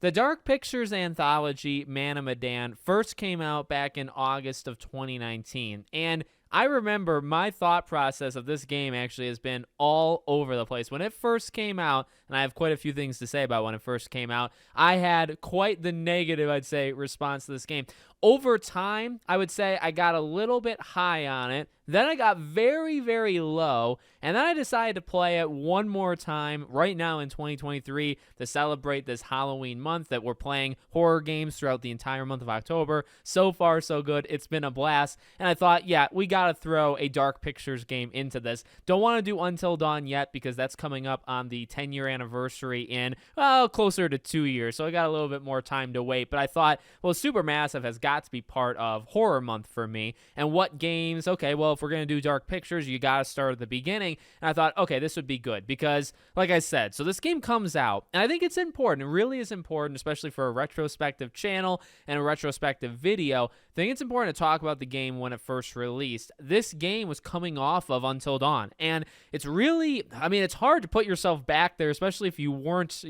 The Dark Pictures anthology, Man of Medan, first came out back in August of 2019. And I remember my thought process of this game actually has been all over the place. When it first came out, and I have quite a few things to say about when it first came out, I had quite the negative, I'd say, response to this game. Over time, I would say I got a little bit high on it. Then I got very, very low. And then I decided to play it one more time right now in 2023 to celebrate this Halloween month that we're playing horror games throughout the entire month of October. So far, so good. It's been a blast. And I thought, yeah, we got to throw a Dark Pictures game into this. Don't want to do Until Dawn yet because that's coming up on the 10-year anniversary in, well, closer to 2 years. So I got a little bit more time to wait. But I thought, well, Supermassive has got to be part of horror month for me. And what games? Okay, well, if we're going to do Dark Pictures, you got to start at the beginning. And I thought, okay, this would be good because, like I said, so this game comes out, and I think it's important. It really is important, especially for a retrospective channel and a retrospective video. I think it's important to talk about the game when it first released. This game was coming off of Until Dawn, and it's really, I mean, it's hard to put yourself back there, especially if you weren't,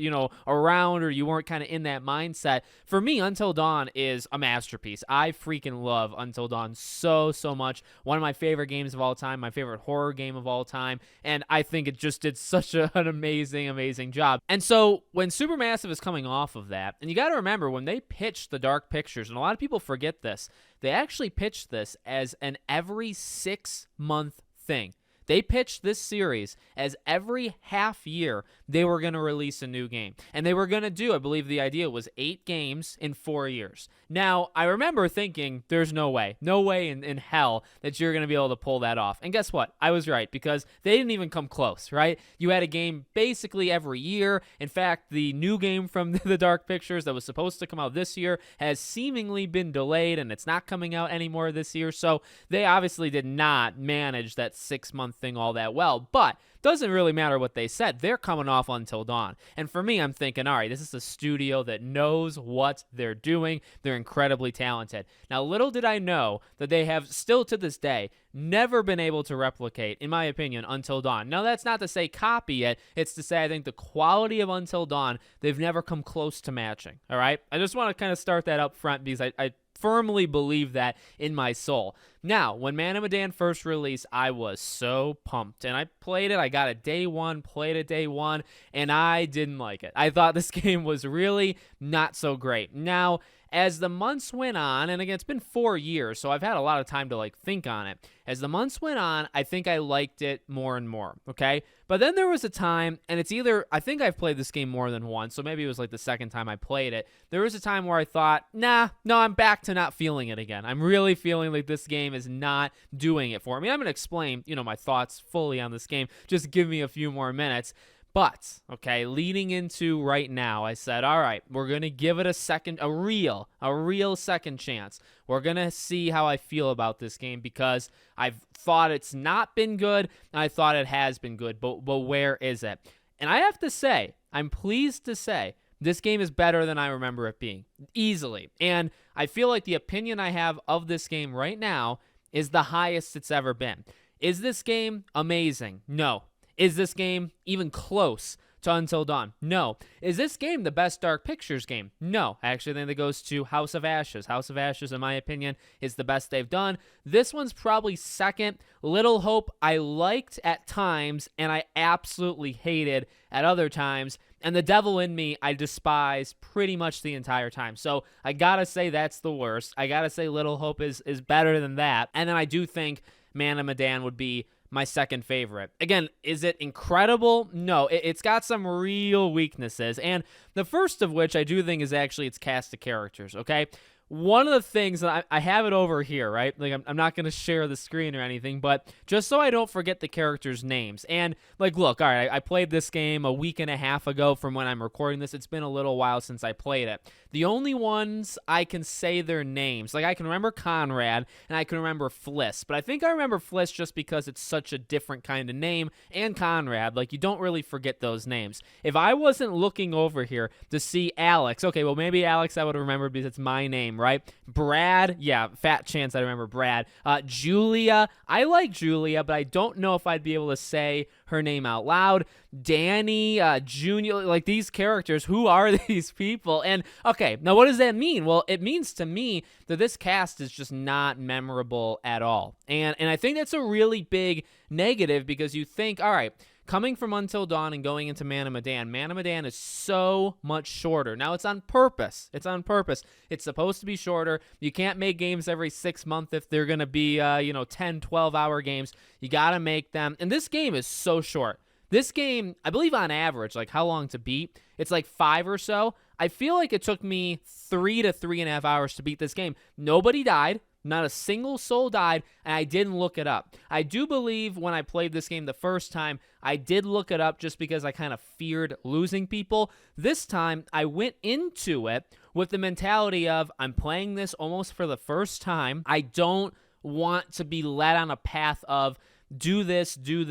around or you weren't kind of in that mindset. For me, Until Dawn is a masterpiece. I freaking love Until Dawn so much. One of my favorite games of all time, my favorite horror game of all time, and I think it just did such an amazing job. And so when Supermassive is coming off of that, and you got to remember when they pitched the Dark Pictures, and a lot of people forget this, they actually pitched this as an every 6-month thing. They pitched this series as every half year they were going to release a new game. And they were going to do, I believe the idea was 8 games in 4 years. Now, I remember thinking, there's no way in hell that you're going to be able to pull that off. And guess what? I was right, because they didn't even come close, right? You had a game basically every year. In fact, the new game from the Dark Pictures that was supposed to come out this year has seemingly been delayed, and it's not coming out anymore this year. So they obviously did not manage that 6-month thing all that well, but doesn't really matter what they said. They're coming off Until Dawn. And for me, I'm thinking, all right, this is a studio that knows what they're doing. They're incredibly talented. Now, little did I know that they have still to this day never been able to replicate, in my opinion, Until Dawn. Now, that's not to say copy it. It's to say I think the quality of Until Dawn, they've never come close to matching. All right? I just want to kind of start that up front because I firmly believe that in my soul. Now, when Man of Medan first released, I was so pumped, and I played it. I got it day one, played it day one, and I didn't like it. I thought this game was really not so great. Now, as the months went on, and again, it's been 4 years, so I've had a lot of time to think on it. As the months went on, I think I liked it more and more, okay? But then there was a time, and it's either, I think I've played this game more than once, so maybe it was the second time I played it. There was a time where I thought, no, I'm back to not feeling it again. I'm really feeling like this game is not doing it for me. I'm going to explain, my thoughts fully on this game. Just give me a few more minutes. But, okay, leading into right now, I said, all right, we're going to give it a real second chance. We're going to see how I feel about this game because I've thought it's not been good, and I thought it has been good, but where is it? And I have to say, I'm pleased to say, this game is better than I remember it being, easily. And I feel like the opinion I have of this game right now is the highest it's ever been. Is this game amazing? No. Is this game even close to Until Dawn? No. Is this game the best Dark Pictures game? No. I actually think that goes to House of Ashes. House of Ashes, in my opinion, is the best they've done. This one's probably second. Little Hope I liked at times, and I absolutely hated at other times. And The Devil in Me, I despise pretty much the entire time. So I gotta say that's the worst. I gotta say Little Hope is better than that. And then I do think Man of Medan would be my second favorite. Again, is it incredible? No, it's got some real weaknesses. And the first of which I do think is actually its cast of characters, okay? One of the things that I have it over here, right? I'm not going to share the screen or anything, but just so I don't forget the characters' names. And, look, all right, I played this game a week and a half ago from when I'm recording this. It's been a little while since I played it. The only ones I can say their names, I can remember Conrad and I can remember Fliss, but I think I remember Fliss just because it's such a different kind of name, and Conrad, you don't really forget those names. If I wasn't looking over here to see Alex, okay, well, maybe Alex I would have remembered because it's my name, name, right? Brad, yeah, fat chance I remember Brad. Julia, I like Julia, but I don't know if I'd be able to say her name out loud. Danny, Junior, like these characters, who are these people? And okay, now what does that mean? Well, it means to me that this cast is just not memorable at all. And I think that's a really big negative, because you think, all right, coming from Until Dawn and going into Man of Medan is so much shorter. Now, it's on purpose. It's supposed to be shorter. You can't make games every 6 months if they're going to be, 10, 12-hour games. You got to make them. And this game is so short. This game, I believe on average, like how long to beat, it's like 5 or so. I feel like it took me 3 to 3.5 hours to beat this game. Nobody died. Not a single soul died, and I didn't look it up. I do believe when I played this game the first time, I did look it up just because I kind of feared losing people. This time, I went into it with the mentality of, I'm playing this almost for the first time. I don't want to be led on a path of do this, do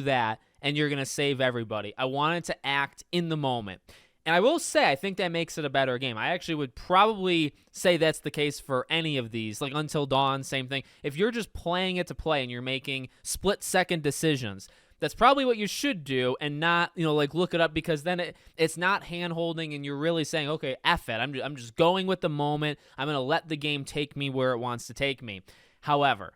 that, and you're going to save everybody. I wanted to act in the moment. And I will say, I think that makes it a better game. I actually would probably say that's the case for any of these. Like Until Dawn, same thing. If you're just playing it to play and you're making split-second decisions, that's probably what you should do, and not, look it up, because then it's not hand-holding and you're really saying, okay, F it. I'm just going with the moment. I'm going to let the game take me where it wants to take me. However,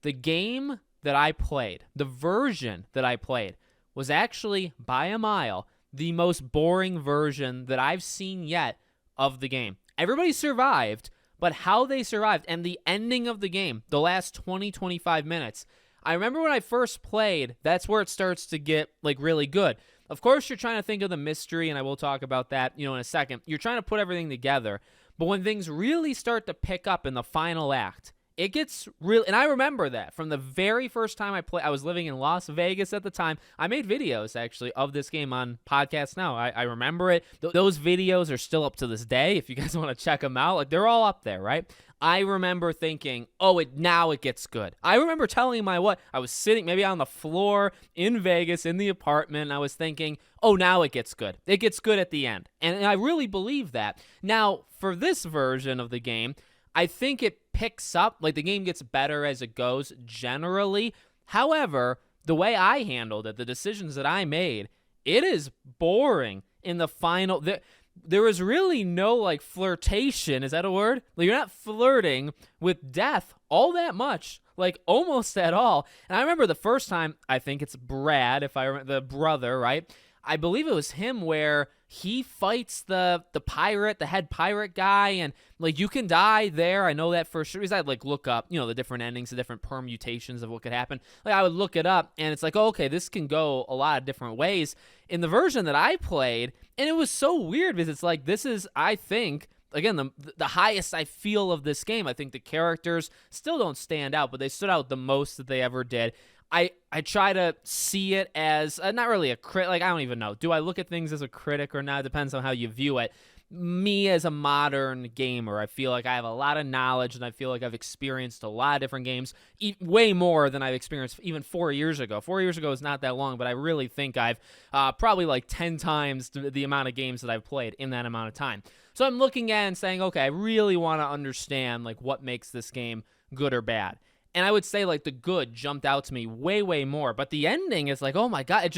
the game that I played, the version that I played, was actually, by a mile, the most boring version that I've seen yet of the game. Everybody survived, but how they survived and the ending of the game, the last 20, 25 minutes, I remember when I first played, that's where it starts to get really good. Of course, you're trying to think of the mystery, and I will talk about that, in a second. You're trying to put everything together, but when things really start to pick up in the final act, it gets real, and I remember that from the very first time I played. I was living in Las Vegas at the time. I made videos, actually, of this game on Podcast Now. I remember it. Those videos are still up to this day. If you guys want to check them out, they're all up there, right? I remember thinking, now it gets good. I remember telling my wife, I was sitting maybe on the floor in Vegas in the apartment, and I was thinking, now it gets good. It gets good at the end. And I really believe that. Now, for this version of the game, I think it picks up, the game gets better as it goes generally. However, the way I handled it, the decisions that I made, it is boring in the final. There was really no flirtation. Is that a word? You're not flirting with death all that much, almost at all. And I remember the first time, I think it's Brad, if I remember, the brother, right? I believe it was him where he fights the pirate, the head pirate guy, and you can die there. I know that for sure. Because I'd look up, the different endings, the different permutations of what could happen. I would look it up, and it's okay, this can go a lot of different ways. In the version that I played, and it was so weird because it's this is, I think, again, the highest I feel of this game. I think the characters still don't stand out, but they stood out the most that they ever did. I try to see it as not really a critic. I don't even know. Do I look at things as a critic or not? It depends on how you view it. Me as a modern gamer, I feel like I have a lot of knowledge, and I feel like I've experienced a lot of different games, way more than I've experienced even 4 years ago. 4 years ago is not that long, but I really think I've probably 10 times the amount of games that I've played in that amount of time. So I'm looking at it and saying, okay, I really want to understand what makes this game good or bad. And I would say the good jumped out to me way, way more. But the ending is oh my God, it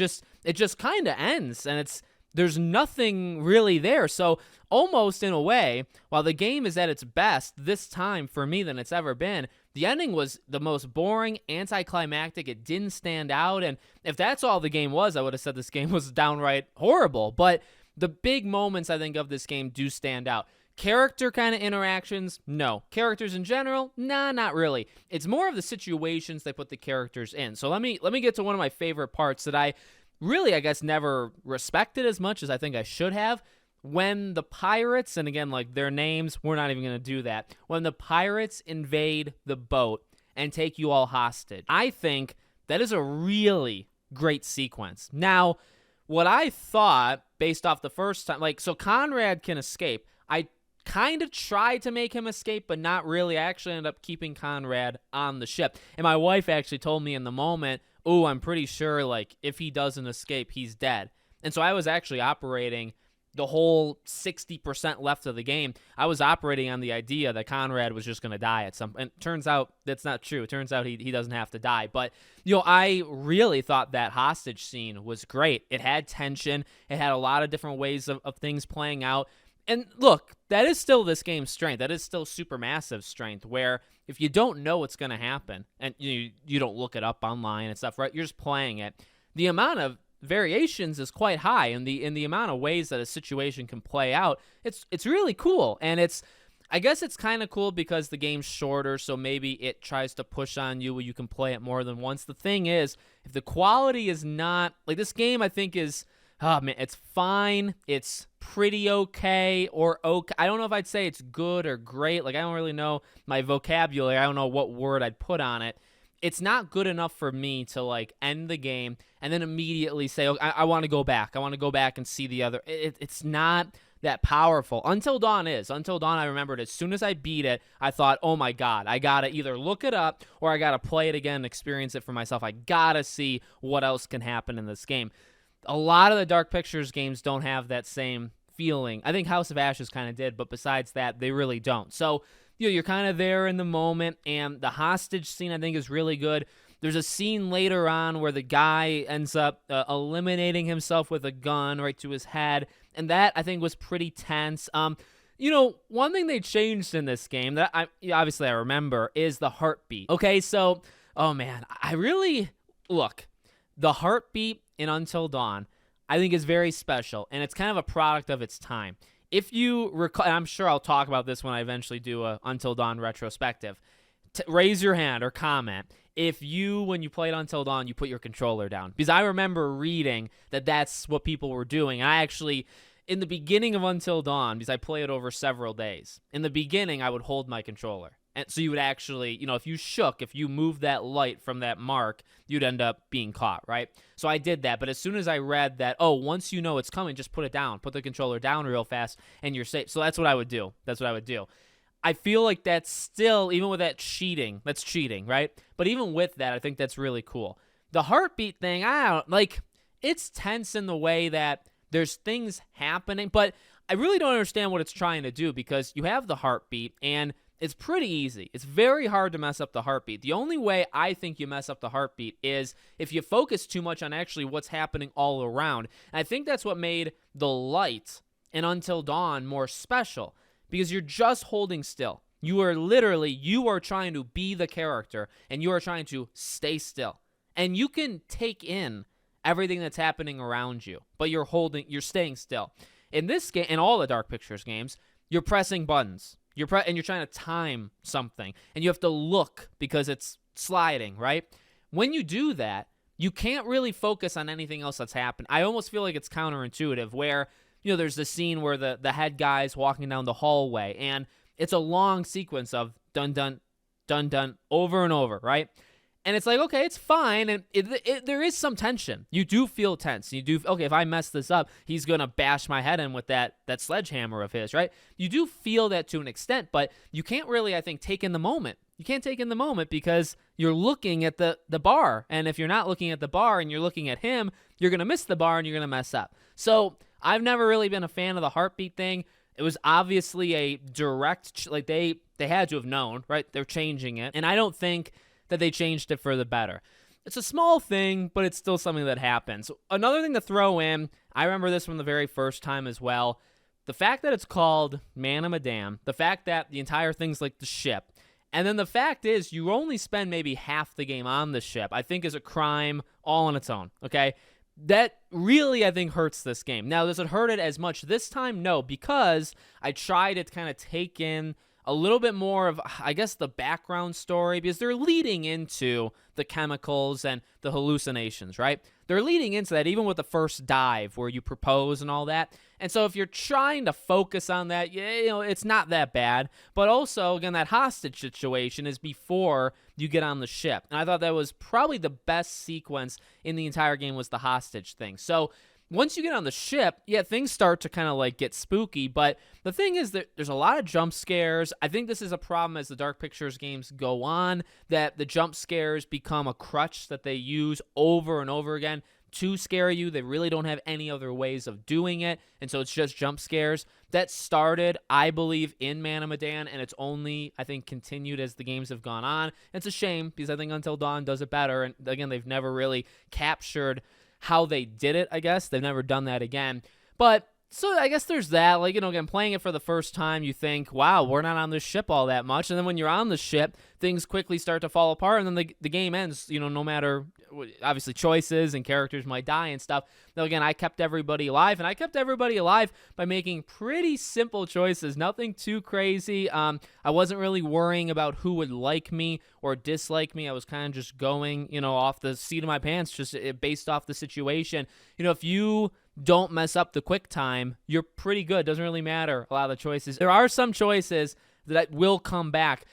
just kind of ends, and there's nothing really there. So almost in a way, while the game is at its best this time for me than it's ever been, the ending was the most boring, anticlimactic. It didn't stand out. And if that's all the game was, I would have said this game was downright horrible. But the big moments, I think, of this game do stand out. Character kind of interactions, no. Characters in general, nah, not really. It's more of the situations they put the characters in. So let me get to one of my favorite parts that I really, I guess, never respected as much as I think I should have. When the pirates, and again, their names, we're not even going to do that. When the pirates invade the boat and take you all hostage, I think that is a really great sequence. Now, what I thought, based off the first time, so Conrad can escape. I kind of tried to make him escape, but not really. I actually ended up keeping Conrad on the ship. And my wife actually told me in the moment, I'm pretty sure, if he doesn't escape, he's dead. And so I was actually operating the whole 60% left of the game, I was operating on the idea that Conrad was just going to die at some point. And turns out that's not true. It turns out he doesn't have to die. But, I really thought that hostage scene was great. It had tension. It had a lot of different ways of things playing out. And look, that is still this game's strength. That is still Supermassive's strength, where if you don't know what's going to happen and you don't look it up online and stuff, right? You're just playing it. The amount of variations is quite high in the amount of ways that a situation can play out. It's really cool, and I guess it's kind of cool because the game's shorter, so maybe it tries to push on you where you can play it more than once. The thing is, if the quality is not like this game, I think is, oh man, it's fine. It's pretty okay or okay. I don't know if I'd say it's good or great. Like, I don't really know my vocabulary. I don't know what word I'd put on it. It's not good enough for me to like end the game and then immediately say, oh, I want to go back. I want to go back and see the other. It's not that powerful. Until Dawn is. Until Dawn, I remembered as soon as I beat it, I thought, oh my God, I got to either look it up or I got to play it again and experience it for myself. I got to see what else can happen in this game. A lot of the Dark Pictures games don't have that same feeling. I think House of Ashes kind of did, but besides that, they really don't. So, you're kind of there in the moment, and the hostage scene, I think, is really good. There's a scene later on where the guy ends up eliminating himself with a gun right to his head, and that, I think, was pretty tense. One thing they changed in this game that I remember is the heartbeat. Okay, so, oh man, the heartbeat in Until Dawn, I think, is very special, and it's kind of a product of its time. If you recall, and I'm sure I'll talk about this when I eventually do a Until Dawn retrospective, raise your hand or comment if when you played Until Dawn, you put your controller down. Because I remember reading that that's what people were doing. And I actually, in the beginning of Until Dawn, because I play it over several days, in the beginning, I would hold my controller. And so you would actually, if you moved that light from that mark, you'd end up being caught, right? So I did that. But as soon as I read that, once you know it's coming, just put it down. Put the controller down real fast and you're safe. So that's what I would do. I feel like that's still, even with that cheating, that's cheating, right? But even with that, I think that's really cool. The heartbeat thing, it's tense in the way that there's things happening, but I really don't understand what it's trying to do because you have the heartbeat and it's pretty easy. It's very hard to mess up the heartbeat. The only way I think you mess up the heartbeat is if you focus too much on actually what's happening all around. And I think that's what made the light in Until Dawn more special because you're just holding still. You are trying to be the character and you are trying to stay still. And you can take in everything that's happening around you, but you're staying still. In this game, in all the Dark Pictures games, you're pressing buttons. And you're trying to time something, and you have to look because it's sliding, right? When you do that, you can't really focus on anything else that's happened. I almost feel like it's counterintuitive where, there's this scene where the head guy's walking down the hallway, and it's a long sequence of dun, dun, dun, dun, over and over, right? And it's like, okay, it's fine. And there is some tension. You do feel tense. Okay, if I mess this up, he's going to bash my head in with that sledgehammer of his, right? You do feel that to an extent, but you can't really, I think, take in the moment. You can't take in the moment because you're looking at the bar. And if you're not looking at the bar and you're looking at him, you're going to miss the bar and you're going to mess up. So I've never really been a fan of the heartbeat thing. It was obviously a direct, like they had to have known, right? They're changing it. And I don't think that they changed it for the better. It's a small thing, but it's still something that happens. Another thing to throw in, I remember this from the very first time as well, the fact that it's called Medan, the fact that the entire thing's like the ship, and then the fact is you only spend maybe half the game on the ship, I think is a crime all on its own, okay? That really, I think, hurts this game. Now, does it hurt it as much this time? No, because I tried to kind of take in a little bit more of, I guess, the background story, because they're leading into the chemicals and the hallucinations, right? They're leading into that even with the first dive where you propose and all that. And so if you're trying to focus on that, it's not that bad. But also, again, that hostage situation is before you get on the ship. And I thought that was probably the best sequence in the entire game was the hostage thing. So once you get on the ship, things start to kind of like get spooky. But the thing is that there's a lot of jump scares. I think this is a problem as the Dark Pictures games go on, that the jump scares become a crutch that they use over and over again to scare you. They really don't have any other ways of doing it, and so it's just jump scares. That started, I believe, in Man of Medan, and it's only, I think, continued as the games have gone on. It's a shame because I think Until Dawn does it better, and again, they've never really captured how they did it, I guess. They've never done that again. But so I guess there's that. Like, again, playing it for the first time, you think, wow, we're not on this ship all that much. And then when you're on the ship, things quickly start to fall apart, and then the game ends, no matter, obviously, choices and characters might die and stuff. Now, again, I kept everybody alive, and I kept everybody alive by making pretty simple choices, nothing too crazy. I wasn't really worrying about who would like me or dislike me. I was kind of just going, off the seat of my pants, just based off the situation. If you don't mess up the quick time, you're pretty good. Doesn't really matter a lot of the choices. There are some choices that will come back.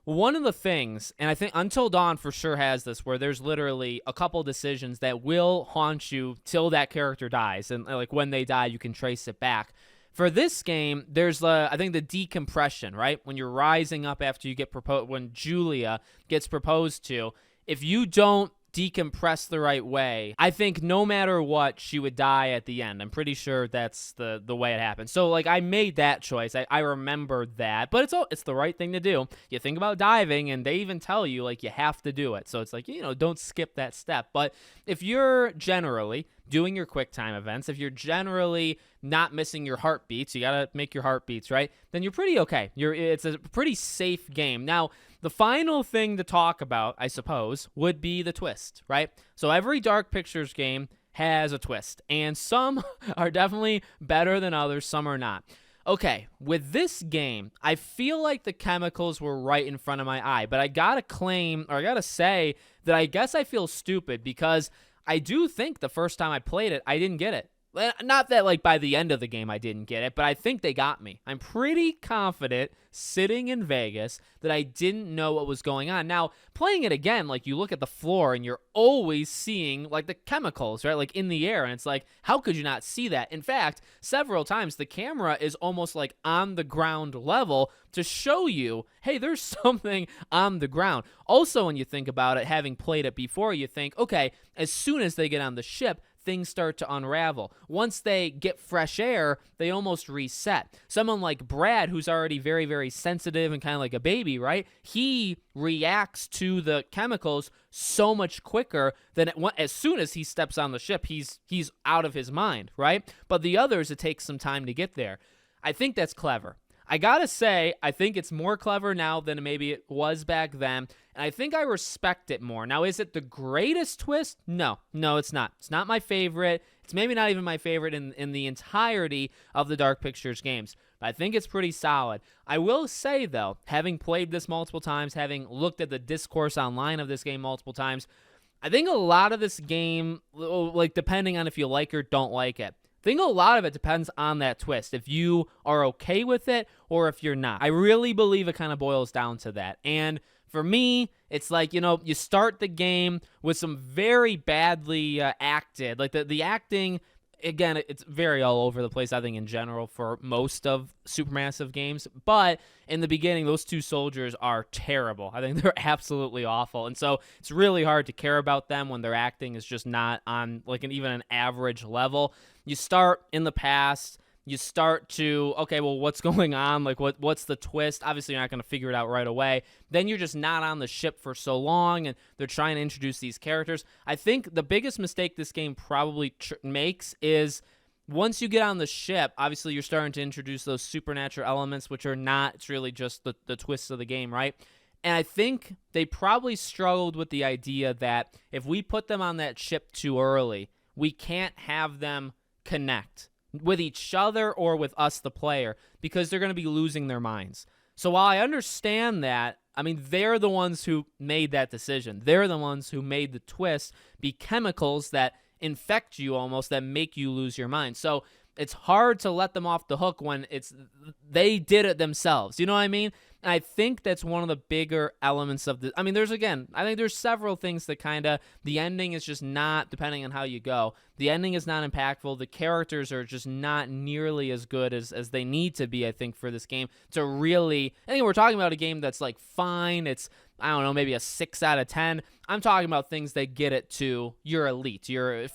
One of the things, and I think Until Dawn for sure has this, where there's literally a couple decisions that will haunt you till that character dies, and like when they die, you can trace it back. For this game, there's I think the decompression, right? When you're rising up after you get proposed, when Julia gets proposed to, if you don't decompress the right way, I think no matter what, she would die at the end. I'm pretty sure that's the way it happened. So like, I made that choice. I remember that, but it's the right thing to do. You think about diving, and they even tell you like you have to do it. So it's like, don't skip that step. But if you're generally doing your quick time events, if you're generally not missing your heartbeats, you gotta make your heartbeats, right? Then you're pretty okay. It's a pretty safe game. Now, the final thing to talk about, I suppose, would be the twist, right? So every Dark Pictures game has a twist, and some are definitely better than others, some are not. Okay, with this game, I feel like the chemicals were right in front of my eye, but I gotta say that I guess I feel stupid because I do think the first time I played it, I didn't get it. Not that like by the end of the game I didn't get it, but I think they got me. I'm pretty confident sitting in Vegas that I didn't know what was going on. Now, playing it again, like you look at the floor and you're always seeing like the chemicals, right? Like in the air, and it's like, how could you not see that? In fact, several times the camera is almost like on the ground level to show you, hey, there's something on the ground. Also, when you think about it, having played it before, you think, okay, as soon as they get on the ship, things start to unravel. Once they get fresh air, they almost reset. Someone like Brad, who's already very, very sensitive and kind of like a baby, right? He reacts to the chemicals so much quicker than as soon as he steps on the ship, he's out of his mind, right? But the others, it takes some time to get there. I think that's clever. I gotta say, I think it's more clever now than maybe it was back then, and I think I respect it more. Now, is it the greatest twist? No, it's not. It's not my favorite. It's maybe not even my favorite in the entirety of the Dark Pictures games, but I think it's pretty solid. I will say, though, having played this multiple times, having looked at the discourse online of this game multiple times, I think a lot of this game, like depending on if you like or don't like it, I think a lot of it depends on that twist, if you are okay with it or if you're not. I really believe it kind of boils down to that. And for me, it's like, you start the game with some very badly acted, like the acting, again, it's very all over the place, I think, in general for most of Supermassive games. But in the beginning, those two soldiers are terrible. I think they're absolutely awful. And so it's really hard to care about them when their acting is just not on like even an average level. You start in the past. You start to, okay, well, what's going on? Like, what's the twist? Obviously, you're not going to figure it out right away. Then you're just not on the ship for so long, and they're trying to introduce these characters. I think the biggest mistake this game probably makes is once you get on the ship, obviously, you're starting to introduce those supernatural elements, which are not, it's really just the twists of the game, right? And I think they probably struggled with the idea that if we put them on that ship too early, we can't have them connect with each other or with us, the player, because they're going to be losing their minds. So while I understand that, I mean, they're the ones who made that decision. They're the ones who made the twist be chemicals that infect you almost, that make you lose your mind. So it's hard to let them off the hook when they did it themselves. You know what I mean? And I think that's one of the bigger elements of I mean, I think there's several things that the ending is just not, depending on how you go, the ending is not impactful. The characters are just not nearly as good as they need to be, I think, for this game to really, I think we're talking about a game that's like fine. It's I don't know, maybe a 6 out of 10. I'm talking about things that get it to your elite.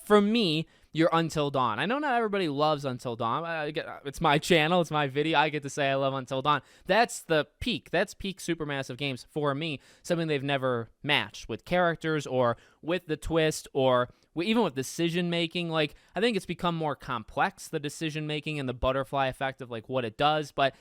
For me, you're Until Dawn. I know not everybody loves Until Dawn. It's my channel. It's my video. I get to say I love Until Dawn. That's the peak. That's peak Supermassive games for me. Something they've never matched with characters or with the twist or even with decision making. Like, I think it's become more complex, the decision making and the butterfly effect of like what it does. But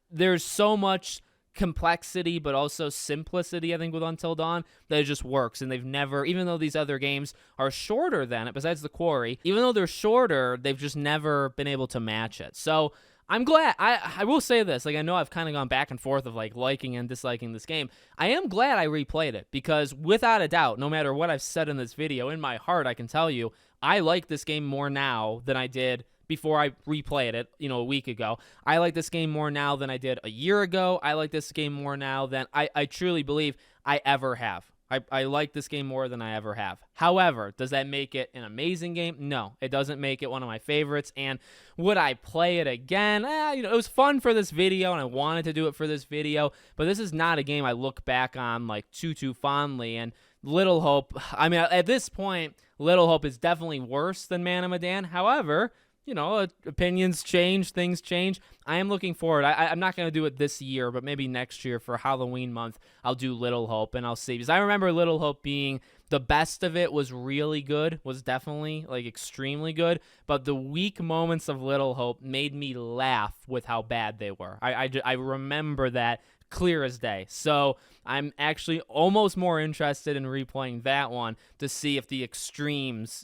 there's so much complexity but also simplicity, I think, with Until Dawn that it just works. And they've never, even though these other games are shorter than it, besides The Quarry, even though they're shorter, they've just never been able to match it. So I'm glad. I will say this, like, I know I've kind of gone back and forth of like liking and disliking this game. I am glad I replayed it, because without a doubt, no matter what I've said in this video, in my heart I can tell you I like this game more now than I did before I replayed it, a week ago. I like this game more now than I did a year ago. I like this game more now than I truly believe I ever have. I like this game more than I ever have. However, does that make it an amazing game? No, it doesn't make it one of my favorites. And would I play it again? It was fun for this video, and I wanted to do it for this video, but this is not a game I look back on like too fondly. And Little Hope, I mean, at this point, Little Hope is definitely worse than Man of Medan. However, opinions change, things change. I am looking forward. I'm not going to do it this year, but maybe next year for Halloween month, I'll do Little Hope, and I'll see. Because I remember Little Hope being the best of it, was really good, was definitely like extremely good. But the weak moments of Little Hope made me laugh with how bad they were. I remember that clear as day. So I'm actually almost more interested in replaying that one to see if the extremes,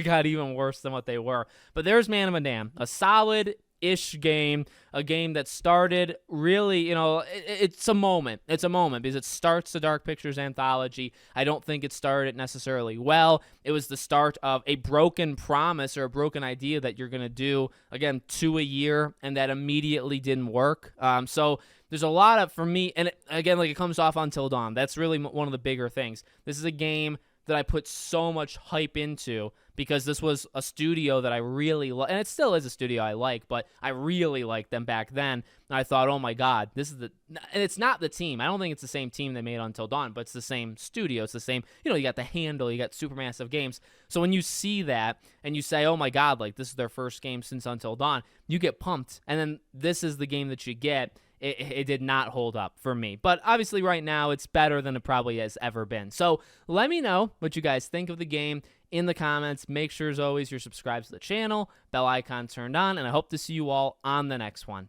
got even worse than what they were. But there's Man of Medan, a solid-ish game, a game that started really, it's a moment. It's a moment because it starts the Dark Pictures anthology. I don't think it started necessarily well. It was the start of a broken promise or a broken idea that you're going to do, again, 2 a year, and that immediately didn't work. So there's a lot of, for me, and again, like, it comes off Until Dawn. That's really one of the bigger things. This is a game that I put so much hype into because this was a studio that I really like, and it still is a studio I like, but I really liked them back then. And I thought, oh my God, and it's not the team. I don't think it's the same team that made Until Dawn, but it's the same studio. It's the same, you got the handle, you got Supermassive Games. So when you see that and you say, oh my God, like, this is their first game since Until Dawn, you get pumped. And then this is the game that you get. It did not hold up for me. But obviously right now it's better than it probably has ever been. So let me know what you guys think of the game in the comments. Make sure, as always, you're subscribed to the channel, bell icon turned on, and I hope to see you all on the next one.